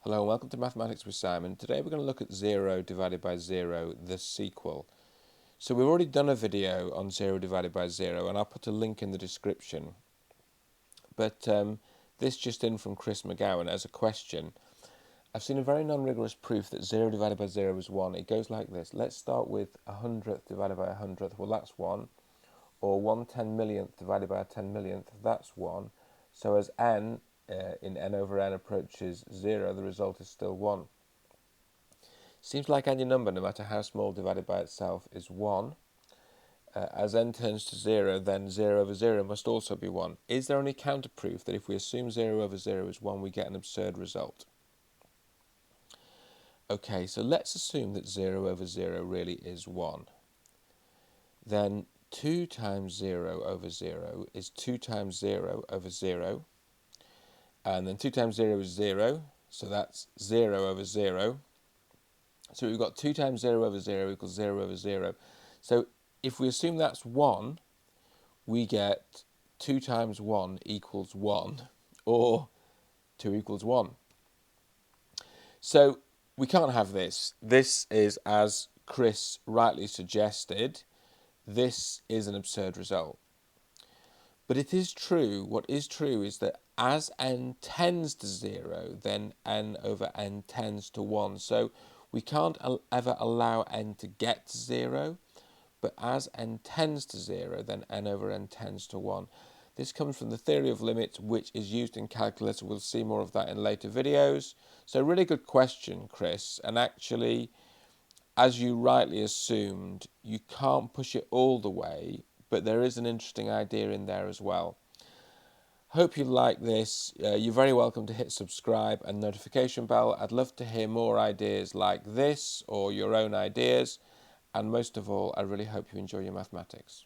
Hello and welcome to Mathematics with Simon. Today we're going to look at 0 divided by 0, the sequel. So we've already done a video on 0 divided by 0 and I'll put a link in the description. But this just in from Chris McGowan as a question. I've seen a very non-rigorous proof that 0 divided by 0 is 1. It goes like this. Let's start with 100th divided by 100th. Well, that's 1. Or 1/10,000,000th divided by a 10,000,000th. That's 1. So as n in n over n approaches 0, the result is still 1. Seems like any number, no matter how small, divided by itself is 1. As n turns to 0, then 0 over 0 must also be 1. Is there any counterproof that if we assume 0 over 0 is 1, we get an absurd result? Okay, so let's assume that 0 over 0 really is 1. Then 2 times 0 over 0 is 2 times 0 over 0. And then 2 times 0 is 0, so that's 0 over 0. So we've got 2 times 0 over 0 equals 0 over 0. So if we assume that's 1, we get 2 times 1 equals 1, or 2 equals 1. So we can't have this. This is, as Chris rightly suggested, this is an absurd result. But it is true, what is true is that as n tends to 0, then n over n tends to 1. So we can't ever allow n to get to 0, but as n tends to 0, then n over n tends to 1. This comes from the theory of limits, which is used in calculus. We'll see more of that in later videos. So really good question, Chris. And actually, as you rightly assumed, you can't push it all the way, but there is an interesting idea in there as well. Hope you like this. You're very welcome to hit subscribe and notification bell. I'd love to hear more ideas like this or your own ideas. And most of all, I really hope you enjoy your mathematics.